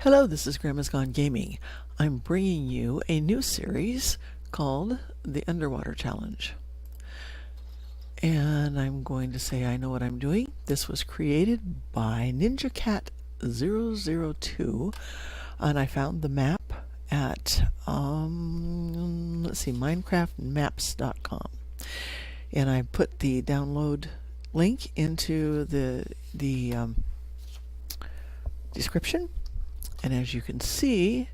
Hello, this is Grandma's Gone Gaming. I'm bringing you a new series called the Underwater Challenge. And I'm going to say I know what I'm doing. This was created by Ninja Cat 002, and I found the map at minecraftmaps.com. And I put the download link into the description. And as you can see,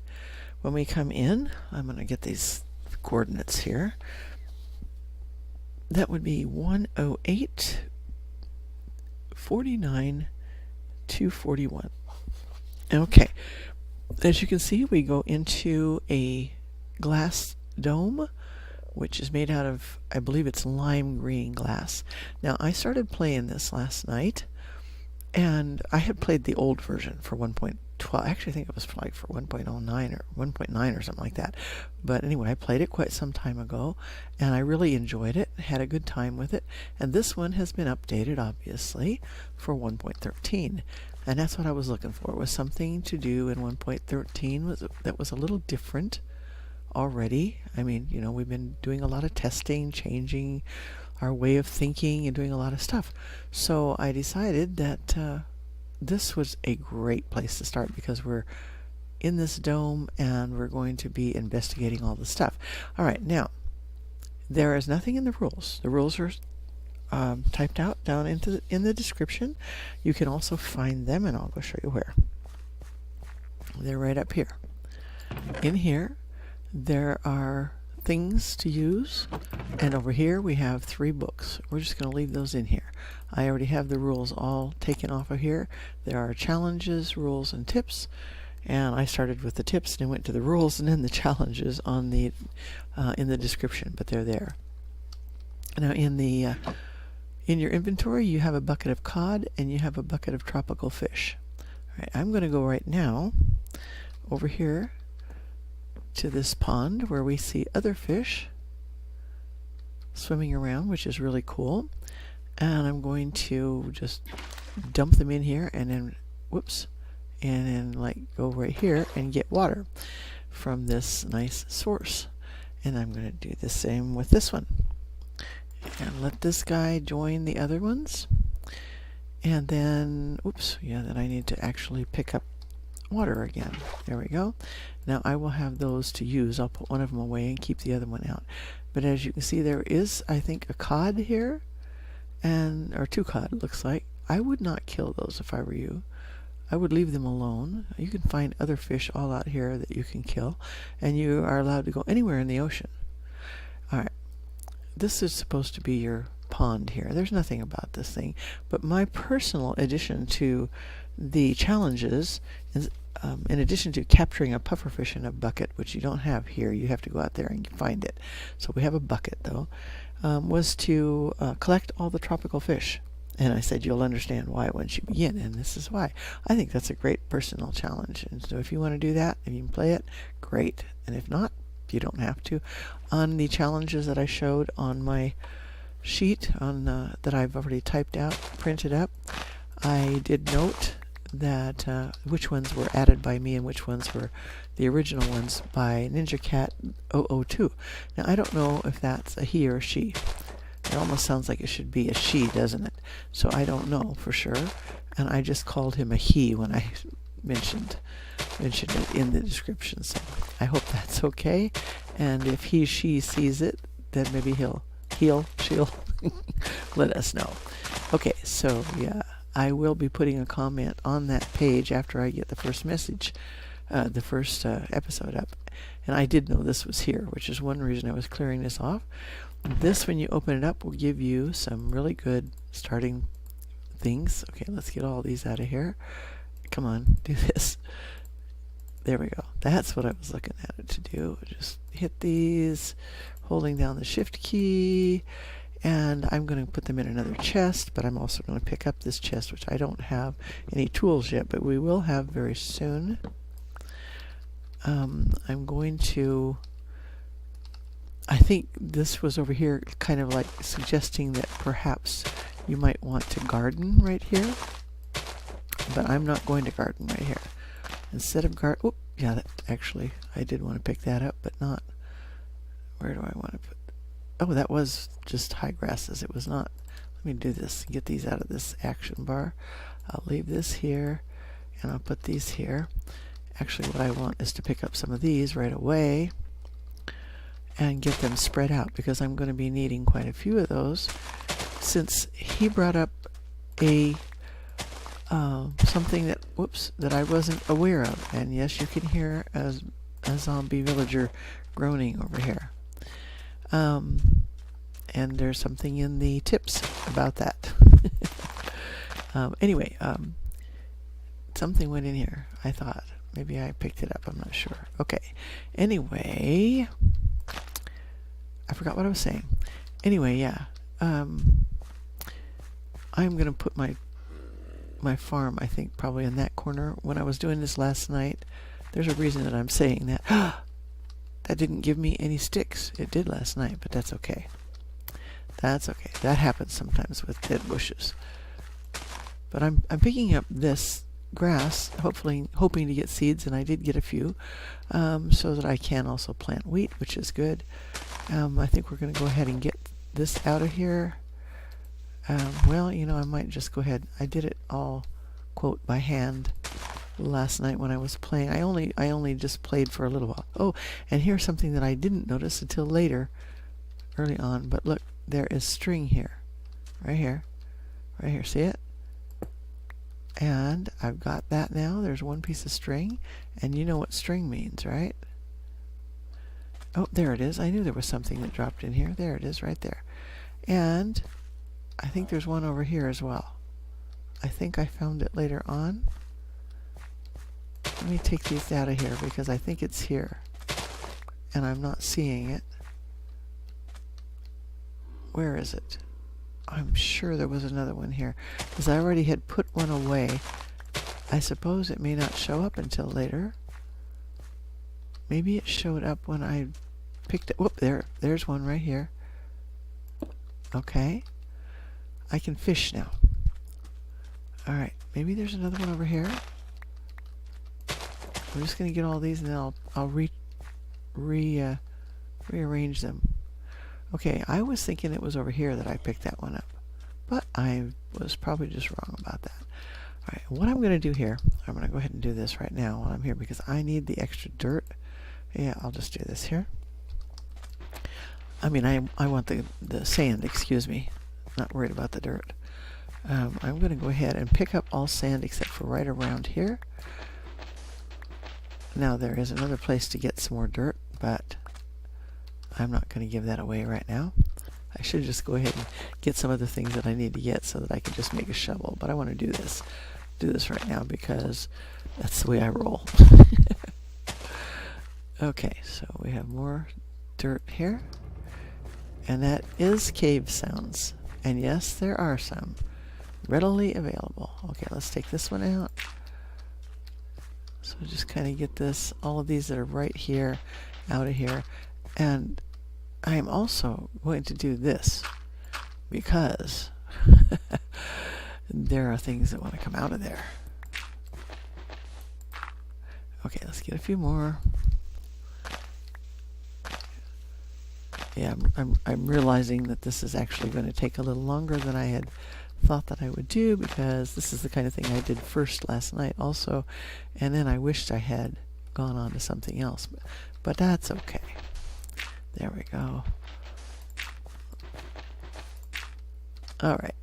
when we come in, I'm going to get these coordinates here. That would be 108, 49, 241. Okay, as you can see, we go into a glass dome, which is made out of, I believe it's lime green glass. Now, I started playing this last night, and I had played the old version for 1.12. Actually, I think it was like for 1.09 or 1.9 or something like that. But anyway, I played it quite some time ago, and I really enjoyed it, had a good time with it. And this one has been updated, obviously, for 1.13. And that's what I was looking for, was something to do in 1.13 that was a little different already. I mean, you know, we've been doing a lot of testing, changing our way of thinking and doing a lot of stuff. So I decided that this was a great place to start, because we're in this dome and we're going to be investigating all the stuff. All right, now, there is nothing in the rules. The rules are typed out down in the description. You can also find them, and I'll go show you where. They're right up here. In here, there are things to use, and over here we have 3 books. We're just going to leave those in here. I already have the rules all taken off of here. There are challenges, rules, and tips, and I started with the tips and went to the rules and then the challenges on the in the description, but they're there. Now, in your inventory, you have a bucket of cod and you have a bucket of tropical fish. All right, I'm going to go right now over here to this pond where we see other fish swimming around, which is really cool. And I'm going to just dump them in here, and then whoops, and then like go right here and get water from this nice source. And I'm going to do the same with this one, and let this guy join the other ones. And then oops, yeah, then I need to actually pick up water again. There we go. Now I will have those to use. I'll put one of them away and keep the other one out. But as you can see, there is, I think, a cod here, or 2 cod, looks like. I would not kill those if I were you. I would leave them alone. You can find other fish all out here that you can kill, and you are allowed to go anywhere in the ocean. Alright, this is supposed to be your pond here. There's nothing about this thing, but my personal addition to the challenges is, in addition to capturing a pufferfish in a bucket, which you don't have here, you have to go out there and find it. So we have a bucket, though, was to collect all the tropical fish. And I said you'll understand why once you begin, and this is why. I think that's a great personal challenge. And so if you want to do that, if you can play it, great. And if not, you don't have to. On the challenges that I showed on my sheet that I've already typed out, printed up, I did note that which ones were added by me and which ones were the original ones by Ninja Cat 002. Now, I don't know if that's a he or a she. It almost sounds like it should be a she, doesn't it? So I don't know for sure, and I just called him a he when I mentioned it in the description. So I hope that's okay, and if she sees it, then maybe she'll let us know. Okay, so yeah, I will be putting a comment on that page after I get the first message, the first episode up. And I did know this was here, which is one reason I was clearing this off. This, when you open it up, will give you some really good starting things. Okay, let's get all these out of here. Come on, do this. There we go. That's what I was looking at it to do. Just hit these, holding down the shift key. And I'm going to put them in another chest, but I'm also going to pick up this chest, which I don't have any tools yet, but we will have very soon. I'm going to, I think this was over here kind of like suggesting that perhaps you might want to garden right here, but I'm not going to garden right here. instead of oh, yeah, that actually, I did want to pick that up, but not, where do I want to put, oh, that was just high grasses. It was not. Let me do this, get these out of this action bar. I'll leave this here, and I'll put these here. Actually, what I want is to pick up some of these right away and get them spread out, because I'm going to be needing quite a few of those, since he brought up a something that, whoops, that I wasn't aware of. And yes, you can hear a zombie villager groaning over here. And there's something in the tips about that. Anyway, something went in here. I thought maybe I picked it up. I'm not sure. Okay. Anyway, I forgot what I was saying. Anyway, yeah. I'm gonna put my farm, I think, probably in that corner. When I was doing this last night, there's a reason that I'm saying that. That didn't give me any sticks. It did last night, but that's okay. That's okay. That happens sometimes with dead bushes. But I'm picking up this grass, hoping to get seeds, and I did get a few, so that I can also plant wheat, which is good. I think we're going to go ahead and get this out of here. Well, you know, I might just go ahead. I did it all, quote, by hand last night when I was playing. I only just played for a little while. Oh, and here's something that I didn't notice until later, early on. But look, there is string here, right here. See it? And I've got that now. There's one piece of string, and you know what string means, right? Oh, there it is. I knew there was something that dropped in here. There it is, right there. And I think there's one over here as well. I think I found it later on. Let me take these out of here, because I think it's here, and I'm not seeing it. Where is it? I'm sure there was another one here, because I already had put one away. I suppose it may not show up until later. Maybe it showed up when I picked it. Whoop, there's one right here. Okay. I can fish now. Alright, maybe there's another one over here. I'm just going to get all these, and then I'll rearrange them. Okay, I was thinking it was over here that I picked that one up, but I was probably just wrong about that. Alright, what I'm going to do here, I'm going to go ahead and do this right now while I'm here, because I need the extra dirt. Yeah, I'll just do this here. I mean, I want the sand, excuse me. Not worried about the dirt. I'm going to go ahead and pick up all sand except for right around here. Now, there is another place to get some more dirt, but I'm not going to give that away right now. I should just go ahead and get some of the things that I need to get so that I can just make a shovel. But I want to do this right now, because that's the way I roll. Okay, so we have more dirt here, and that is cave sounds. And yes, there are some readily available. Okay, let's take this one out. So just kind of get all of these that are right here out of here. And I am also going to do this, because there are things that want to come out of there. Okay, let's get a few more. Yeah, I'm realizing that this is actually going to take a little longer than I had thought that I would do, because this is the kind of thing I did first last night also, and then I wished I had gone on to something else, but that's okay. There we go. Alright.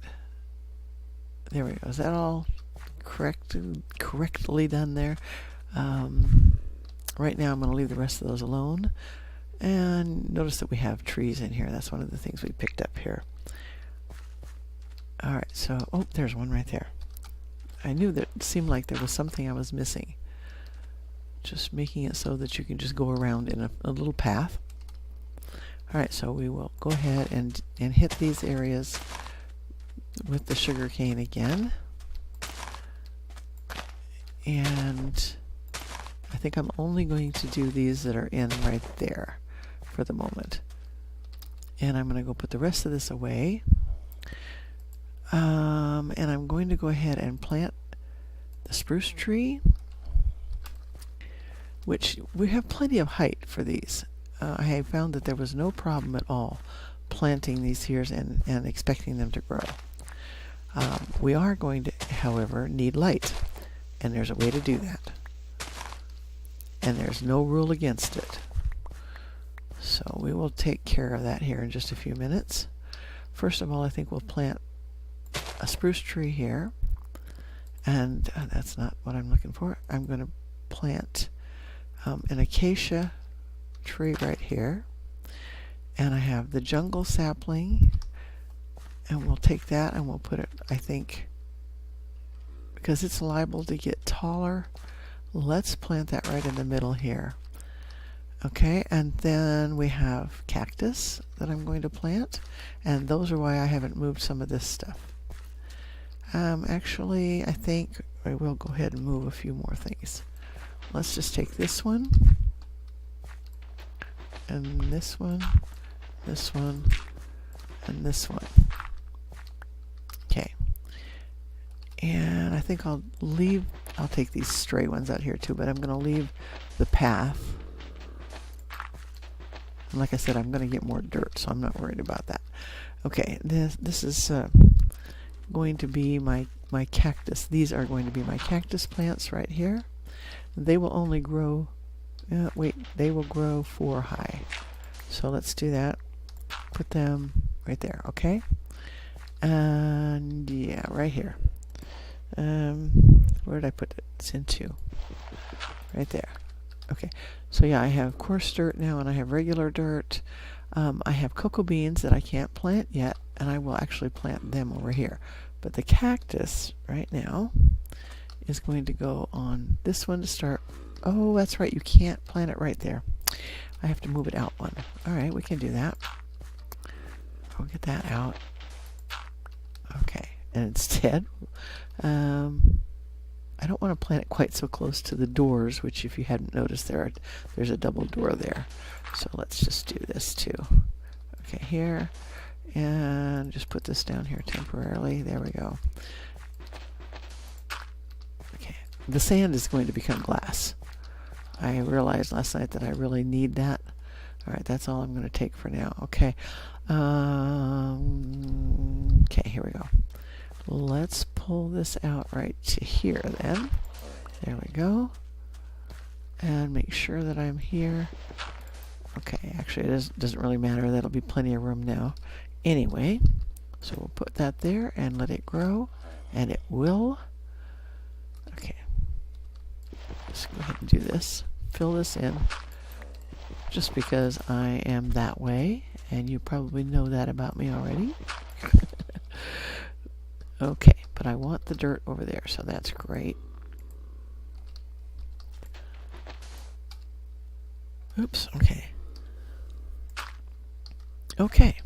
There we go. Is that all correctly done there? Right now I'm going to leave the rest of those alone. And notice that we have trees in here. That's one of the things we picked up here. Alright, so, oh, there's one right there. I knew that it seemed like there was something I was missing. Just making it so that you can just go around in a little path. Alright, so we will go ahead and hit these areas with the sugarcane again. And I think I'm only going to do these that are in right there for the moment. And I'm going to go put the rest of this away. And I'm going to go ahead and plant the spruce tree. which we have plenty of height for these. I have found that there was no problem at all planting these here and expecting them to grow. We are going to, however, need light, and there's a way to do that. And there's no rule against it. So we will take care of that here in just a few minutes. First of all, I think we'll plant a spruce tree here. And that's not what I'm looking for. I'm going to plant an acacia tree right here. And I have the jungle sapling. And we'll take that and we'll put it, I think, because it's liable to get taller, let's plant that right in the middle here. Okay, and then we have cactus that I'm going to plant, and those are why I haven't moved some of this stuff. Actually, I think I will go ahead and move a few more things. Let's just take this one, and this one, and this one. Okay. And I think I'll take these stray ones out here too, but I'm going to leave the path. And like I said, I'm going to get more dirt, so I'm not worried about that. Okay, this is going to be my cactus. These are going to be my cactus plants right here. They will only grow, they will grow 4 high. So let's do that. Put them right there, okay? And yeah, right here. Where did I put it? It's into. Right there. Okay, so yeah, I have coarse dirt now and I have regular dirt. I have cocoa beans that I can't plant yet, and I will actually plant them over here. But the cactus right now is going to go on this one to start. Oh, that's right, you can't plant it right there. I have to move it out one. Alright, we can do that. I'll get that out. Okay, and instead, I don't want to plant it quite so close to the doors, which if you hadn't noticed, there's a double door there. So let's just do this too. Okay, here, and just put this down here temporarily. There we go. Okay, the sand is going to become glass. I realized last night that I really need that. Alright, that's all I'm going to take for now. Okay. Okay, here we go. Let's pull this out right to here then. There we go. And make sure that I'm here. Okay, actually it doesn't really matter. That'll be plenty of room now. Anyway, so we'll put that there and let it grow. And it will. Okay. Just go ahead and do this. Fill this in. Just because I am that way. And you probably know that about me already. Okay, but I want the dirt over there, so that's great. Oops, okay. Okay.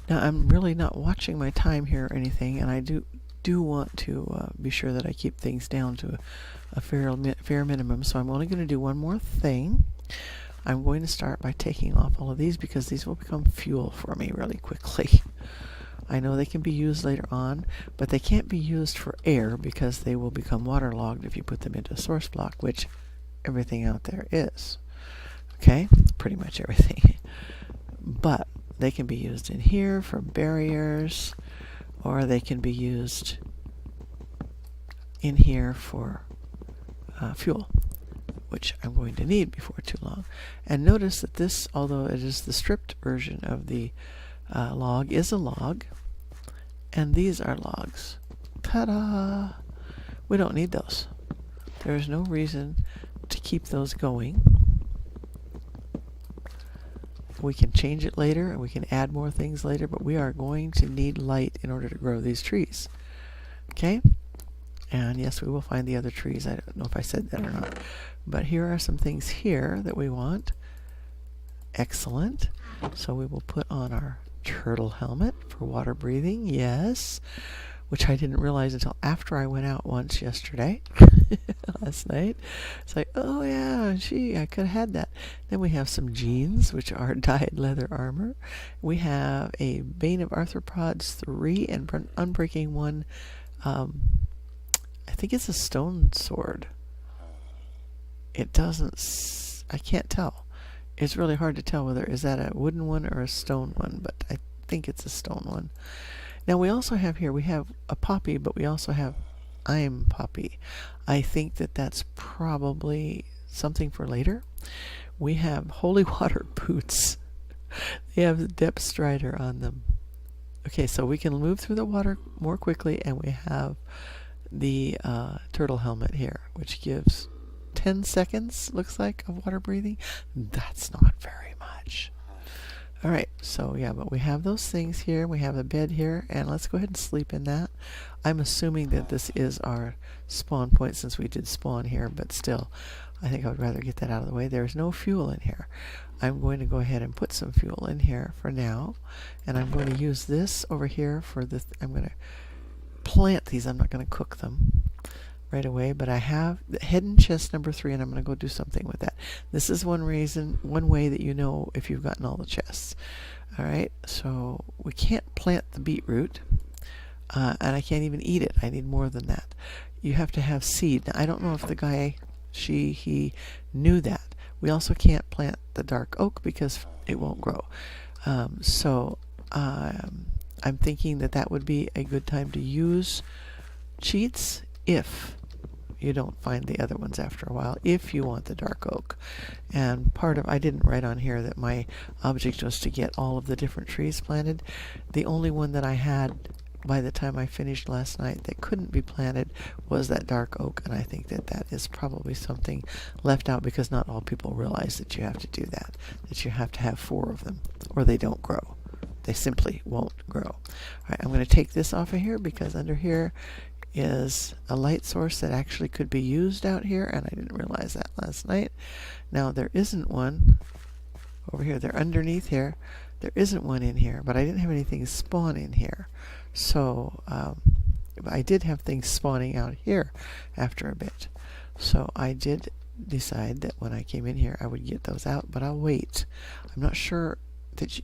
Now I'm really not watching my time here or anything, and I do want to be sure that I keep things down to a fair minimum, so I'm only going to do one more thing. I'm going to start by taking off all of these because these will become fuel for me really quickly. I know they can be used later on, but they can't be used for air because they will become waterlogged if you put them into a source block, which everything out there is. Okay? Pretty much everything. But they can be used in here for barriers, or they can be used in here for fuel, which I'm going to need before too long. And notice that this, although it is the stripped version of the log, is a log, and these are logs. Ta-da! We don't need those. There's no reason to keep those going. We can change it later, and we can add more things later, but we are going to need light in order to grow these trees. Okay? And yes, we will find the other trees. I don't know if I said that or not. But here are some things here that we want. Excellent. So we will put on our turtle helmet for water breathing. Yes. Which I didn't realize until after I went out once yesterday. Last night. It's like, oh yeah, gee, I could have had that. Then we have some jeans, which are dyed leather armor. We have a Bane of Arthropods 3 and Unbreaking 1. I think it's a stone sword. it doesn't, I can't tell. It's really hard to tell whether is that a wooden one or a stone one, but I think it's a stone one. Now we also have here, we have a poppy, but we also have I'm poppy. I think that that's probably something for later. We have holy water boots. They have the depth strider on them. Okay, so we can move through the water more quickly, and we have the turtle helmet here, which gives 10 seconds, looks like, of water breathing. That's not very much. All right, so yeah, but we have those things here. We have a bed here, and let's go ahead and sleep in that. I'm assuming that this is our spawn point since we did spawn here, but still, I think I would rather get that out of the way. There's no fuel in here. I'm going to go ahead and put some fuel in here for now, and I'm going to use this over here for the, I'm going to plant these. I'm not going to cook them right away, but I have the hidden chest number 3, and I'm going to go do something with that. This is one way that you know if you've gotten all the chests. All right, so we can't plant the beetroot, and I can't even eat it. I need more than that. You have to have seed. Now, I don't know if the guy, he knew that. We also can't plant the dark oak because it won't grow. I'm thinking that that would be a good time to use cheats if you don't find the other ones after a while, if you want the dark oak. And I didn't write on here that my object was to get all of the different trees planted. The only one that I had by the time I finished last night that couldn't be planted was that dark oak, and I think that that is probably something left out because not all people realize that you have to do that you have to have 4 of them or they don't grow. They simply won't grow. All right, I'm going to take this off of here because under here is a light source that actually could be used out here, and I didn't realize that last night. Now there isn't one over here. They're underneath here. There isn't one in here, but I didn't have anything spawn in here. So I did have things spawning out here after a bit. So I did decide that when I came in here I would get those out, but I'll wait. I'm not sure that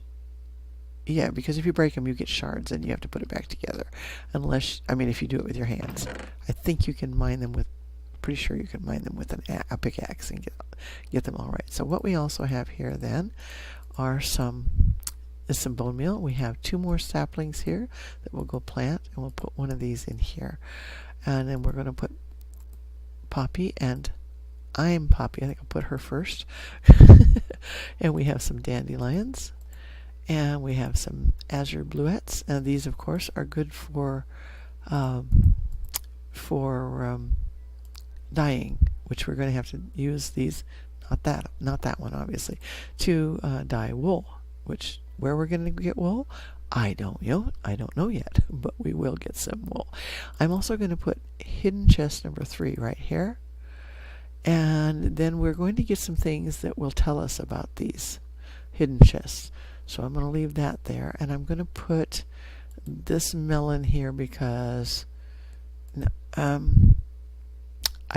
yeah, because if you break them, you get shards, and you have to put it back together. Unless, I mean, if you do it with your hands, I think you can mine them with. Pretty sure you can mine them with a pickaxe and get them all right. So what we also have here then are some bone meal. We have 2 more saplings here that we'll go plant, and we'll put one of these in here, and then we're going to put Poppy and I'm Poppy. I think I'll put her first, and we have some dandelions. And we have some azure bluets, and these, of course, are good for dyeing, which we're going to have to use these. Not that one, obviously, to dye wool. Which where we're going to get wool, I don't know yet, but we will get some wool. I'm also going to put hidden chest number 3 right here, and then we're going to get some things that will tell us about these hidden chests. So I'm going to leave that there, and I'm going to put this melon here because I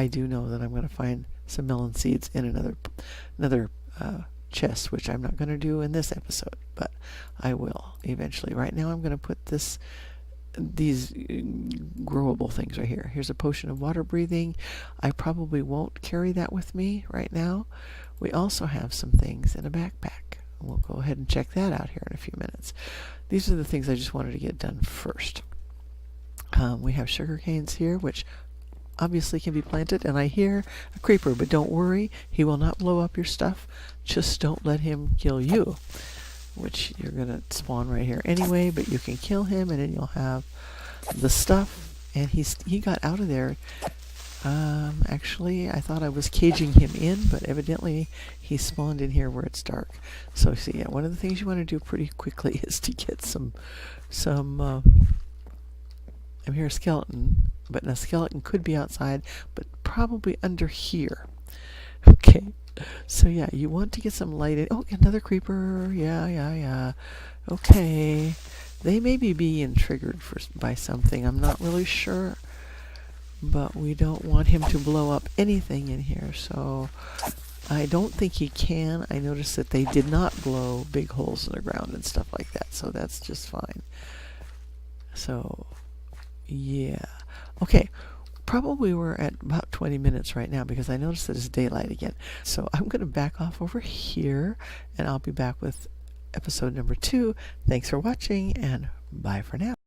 do know that I'm going to find some melon seeds in another chest, which I'm not going to do in this episode, but I will eventually. Right now I'm going to put these growable things right here. Here's a potion of water breathing. I probably won't carry that with me right now. We also have some things in a backpack. We'll go ahead and check that out here in a few minutes. These are the things I just wanted to get done first. We have sugar canes here, which obviously can be planted, and I hear a creeper, but don't worry, he will not blow up your stuff. Just don't let him kill you, which you're going to spawn right here anyway, but you can kill him, and then you'll have the stuff, and he got out of there. Actually, I thought I was caging him in, but evidently he spawned in here where it's dark. So, see, yeah, one of the things you want to do pretty quickly is to get some I hear a skeleton, but a skeleton could be outside, but probably under here. Okay, so yeah, you want to get some light in. Oh, another creeper. Yeah. Okay, they may be being triggered by something. I'm not really sure. But we don't want him to blow up anything in here, so I don't think he can. I noticed that they did not blow big holes in the ground and stuff like that, so that's just fine. So, yeah. Okay, probably we're at about 20 minutes right now because I noticed that it's daylight again. So I'm going to back off over here, and I'll be back with episode number 2. Thanks for watching, and bye for now.